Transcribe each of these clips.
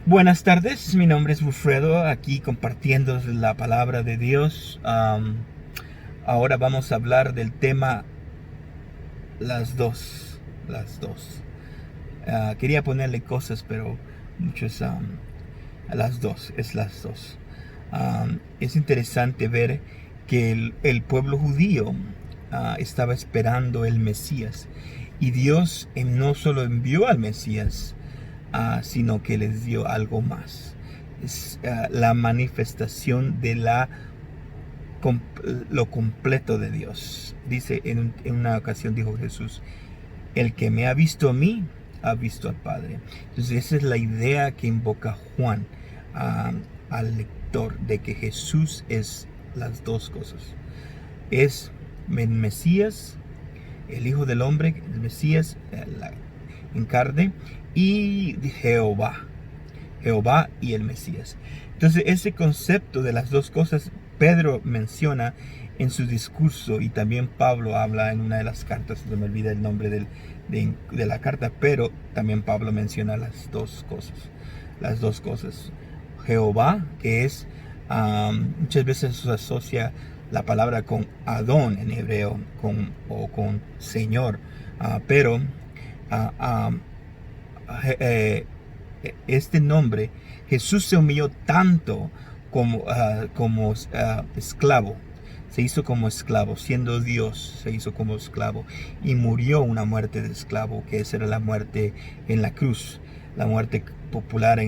Buenas tardes, mi nombre es Wilfredo, aquí compartiendo la palabra de Dios. Ahora vamos a hablar del tema las dos, las dos. Quería ponerle cosas, pero muchos, las dos, es las dos. Es interesante ver que el pueblo judío estaba esperando el Mesías, y Dios no solo envió al Mesías, sino que les dio algo más. Es la manifestación de lo completo de Dios. Dice en una ocasión, dijo Jesús: el que me ha visto a mí ha visto al Padre. Entonces esa es la idea que invoca Juan al lector, de que Jesús es las dos cosas. Es el Mesías, el Hijo del Hombre, el Mesías en carne, y Jehová y el Mesías. Entonces ese concepto de las dos cosas Pedro menciona en su discurso, y también Pablo habla en una de las cartas. Se me olvida el nombre de la carta, pero también Pablo menciona las dos cosas. Jehová, que es, muchas veces se asocia la palabra con Adón en hebreo, o con Señor, pero este nombre, Jesús se humilló tanto como esclavo. Se hizo como esclavo, siendo Dios, se hizo como esclavo y murió una muerte de esclavo, que esa era la muerte en la cruz, la muerte popular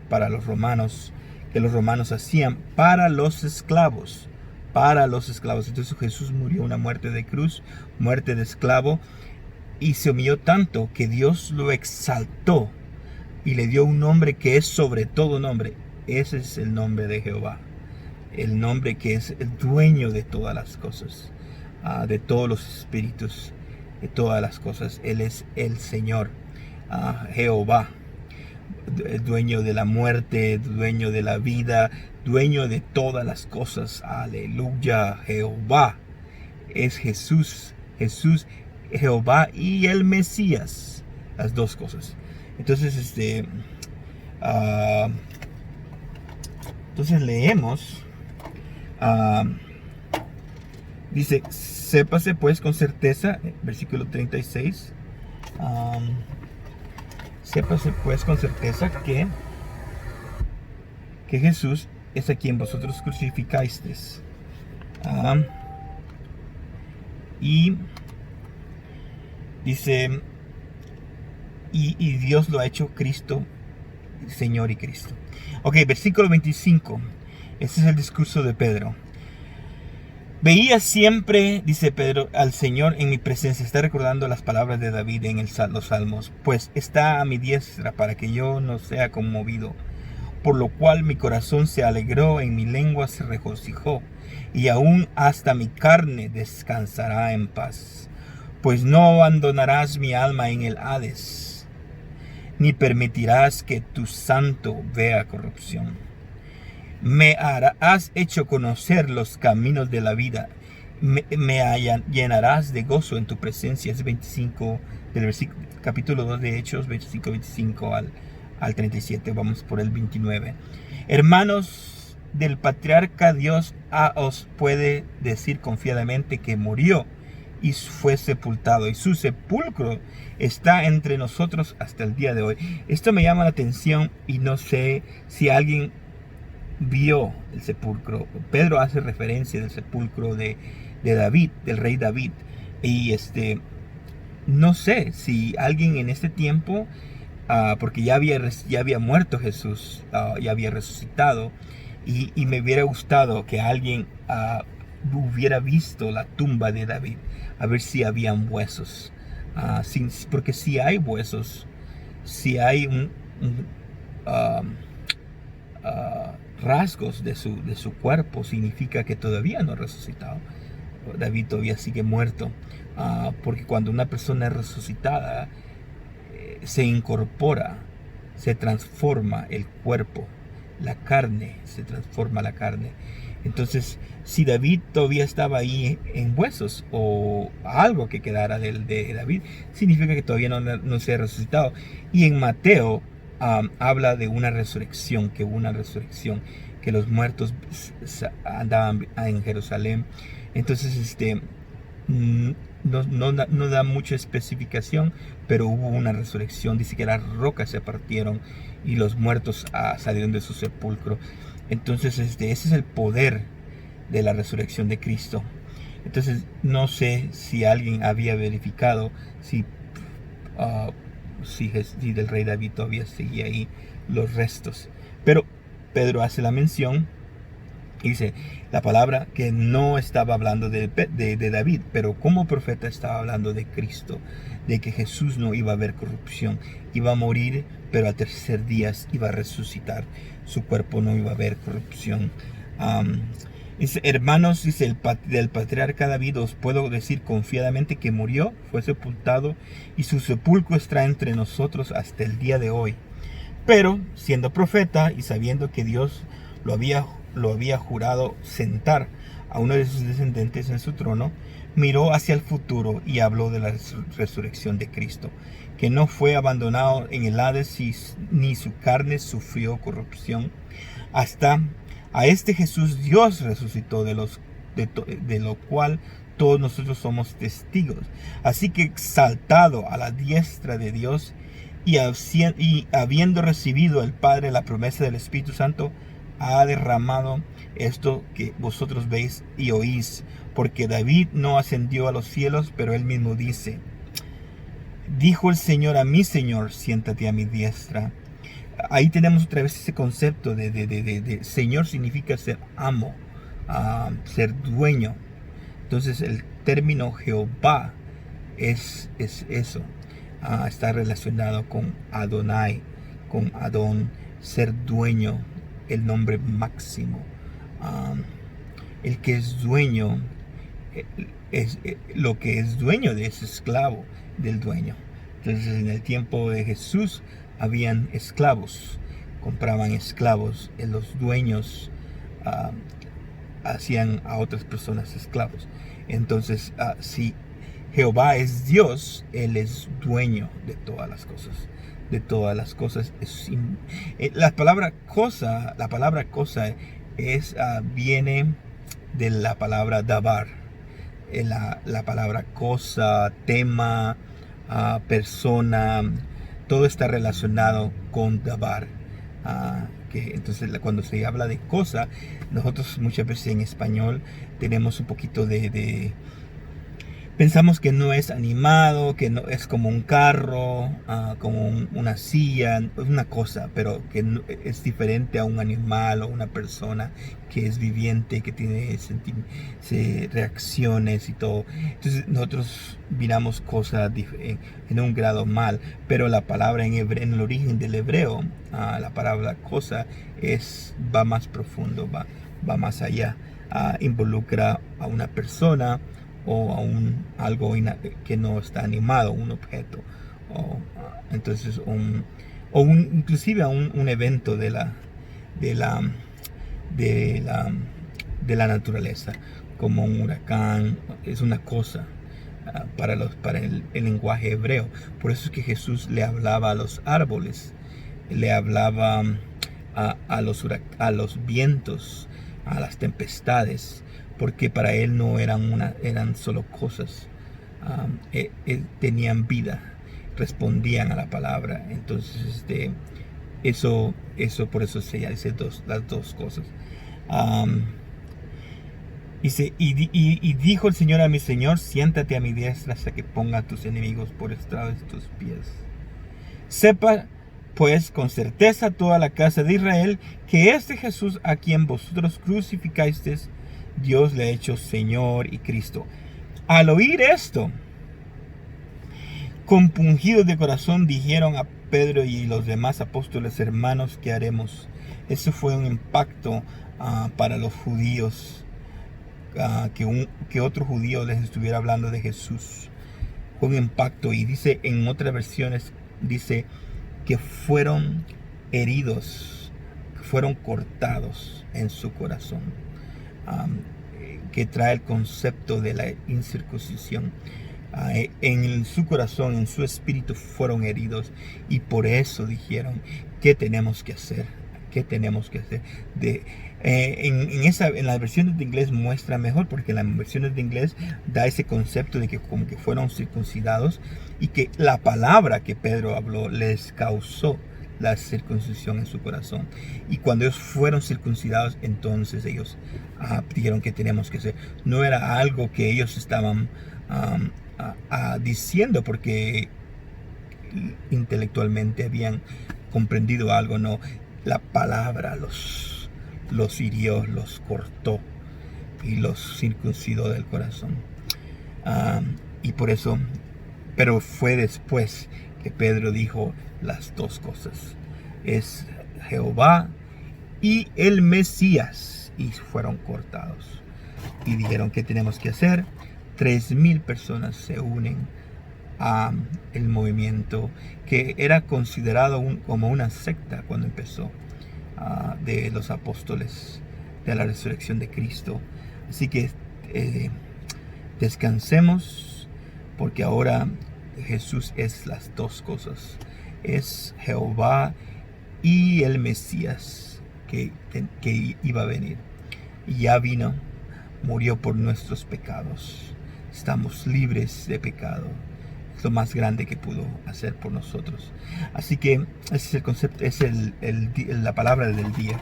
para los romanos, que los romanos hacían para los esclavos, Entonces Jesús murió una muerte de cruz, muerte de esclavo, y se humilló tanto que Dios lo exaltó y le dio un nombre que es sobre todo nombre. Ese es el nombre de Jehová, el nombre que es el dueño de todas las cosas, de todos los espíritus, de todas las cosas. Él es el Señor, Jehová, el dueño de la muerte, dueño de la vida, dueño de todas las cosas. Aleluya. Jehová es Jesús, Jehová y el Mesías, las dos cosas. Entonces, entonces leemos, dice: sépase pues con certeza, versículo 36, sépase pues con certeza que Jesús es a quien vosotros crucificasteis, y dice, y Dios lo ha hecho Cristo, Señor y Cristo. Ok, versículo 25. Este es el discurso de Pedro. Veía siempre, dice Pedro, al Señor en mi presencia. Está recordando las palabras de David en los Salmos. Pues está a mi diestra para que yo no sea conmovido. Por lo cual mi corazón se alegró, en mi lengua se regocijó, y aún hasta mi carne descansará en paz. Pues no abandonarás mi alma en el Hades, ni permitirás que tu santo vea corrupción. Me has hecho conocer los caminos de la vida. Me llenarás de gozo en tu presencia. Es 25 del capítulo 2 de Hechos, 25 al 37. Vamos por el 29. Hermanos, del patriarca Dios os puede decir confiadamente que murió y fue sepultado, y su sepulcro está entre nosotros hasta el día de hoy. Esto me llama la atención, y no sé si alguien vio el sepulcro. Pedro hace referencia del sepulcro de David, del rey David, y no sé si alguien en este tiempo, porque ya había muerto Jesús, ya había resucitado, y me hubiera gustado que alguien hubiera visto la tumba de David, a ver si habían huesos, porque si hay huesos, si hay rasgos de su cuerpo, significa que todavía no ha resucitado. David todavía sigue muerto, porque cuando una persona es resucitada, se incorpora, se transforma el cuerpo, la carne, se transforma la carne. Entonces, si David todavía estaba ahí en huesos, o algo que quedara de David, significa que todavía no se ha resucitado. Y en Mateo habla de una resurrección, que hubo una resurrección, que los muertos andaban en Jerusalén. Entonces, no da mucha especificación, pero hubo una resurrección. Dice que las rocas se partieron y los muertos salieron de su sepulcro. Entonces, ese es el poder de la resurrección de Cristo. Entonces, no sé si alguien había verificado si del rey David todavía seguía ahí los restos. Pero Pedro hace la mención, dice la palabra que no estaba hablando de David, pero como profeta estaba hablando de Cristo, de que Jesús no iba a haber corrupción, iba a morir, pero al tercer día iba a resucitar, su cuerpo no iba a haber corrupción. Dice, hermanos, dice del patriarca David, os puedo decir confiadamente que murió, fue sepultado y su sepulcro está entre nosotros hasta el día de hoy. Pero siendo profeta y sabiendo que Dios lo había jurado sentar a uno de sus descendientes en su trono, miró hacia el futuro y habló de la resurrección de Cristo, que no fue abandonado en el Hades, ni su carne sufrió corrupción. Hasta a este Jesús Dios resucitó, de lo cual todos nosotros somos testigos. Así que exaltado a la diestra de Dios y habiendo recibido el Padre la promesa del Espíritu Santo, ha derramado esto que vosotros veis y oís, porque David no ascendió a los cielos, pero él mismo dice: dijo el Señor a mi Señor, siéntate a mi diestra. Ahí tenemos otra vez ese concepto de Señor significa ser amo, ser dueño. Entonces el término Jehová es eso. Está relacionado con Adonai, con Adón, ser dueño, el nombre máximo. El que es dueño, lo que es dueño de ese esclavo del dueño. Entonces en el tiempo de Jesús habían esclavos, compraban esclavos, los dueños hacían a otras personas esclavos. Entonces, si Jehová es Dios, Él es dueño de todas las cosas. De todas las cosas. La palabra cosa viene de la palabra dabar. La palabra cosa, tema, persona, todo está relacionado con dabar. Entonces cuando se habla de cosa, nosotros muchas veces en español tenemos un poquito pensamos que no es animado, que no es como un carro, como una silla, es una cosa, pero que no, es diferente a un animal o una persona que es viviente, que tiene reacciones y todo. Entonces nosotros miramos cosas en un grado mal, pero la palabra en el origen del hebreo, la palabra cosa va más profundo, va más allá, involucra a una persona o a algo que no está animado, un objeto, entonces inclusive a un evento de la naturaleza, como un huracán. Es una cosa para el lenguaje hebreo. Por eso es que Jesús le hablaba a los árboles, le hablaba a los vientos, a las tempestades, porque para él no eran solo cosas, tenían vida, respondían a la palabra. Entonces eso por eso se dice las dos cosas. Dice, y dijo el Señor a mi Señor: siéntate a mi diestra hasta que ponga a tus enemigos por estrado de tus pies. Sepa pues con certeza toda la casa de Israel que este Jesús a quien vosotros crucificasteis, Dios le ha hecho Señor y Cristo. Al oír esto, compungidos de corazón, dijeron a Pedro y los demás apóstoles: hermanos, ¿qué haremos? Eso fue un impacto para los judíos, que otro judío les estuviera hablando de Jesús. Fue un impacto, y dice en otras versiones, dice que fueron heridos, que fueron cortados en su corazón, que trae el concepto de la incircuncisión. En su corazón, en su espíritu fueron heridos, y por eso dijeron: ¿qué tenemos que hacer? ¿Qué tenemos que hacer? En las versiones de inglés muestra mejor, porque en las versiones de inglés da ese concepto de que como que fueron circuncidados, y que la palabra que Pedro habló les causó la circuncisión en su corazón. Y cuando ellos fueron circuncidados, entonces ellos dijeron: ¿qué tenemos que hacer? No era algo que ellos estaban diciendo porque intelectualmente habían comprendido algo. No, la palabra los hirió, los cortó y los circuncidó del corazón. Y por eso, pero fue después que Pedro dijo las dos cosas: es Jehová y el Mesías. Y fueron cortados. Y dijeron: ¿qué tenemos que hacer? 3,000 personas se unen a el movimiento que era considerado como una secta cuando empezó, de los apóstoles de la resurrección de Cristo. Así que descansemos, porque ahora Jesús es las dos cosas: es Jehová y el Mesías que iba a venir. Y ya vino, murió por nuestros pecados. Estamos libres de pecado. Es lo más grande que pudo hacer por nosotros. Así que ese es el concepto, es la palabra del día.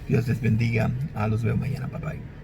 Dios les bendiga. Los veo mañana. Bye bye.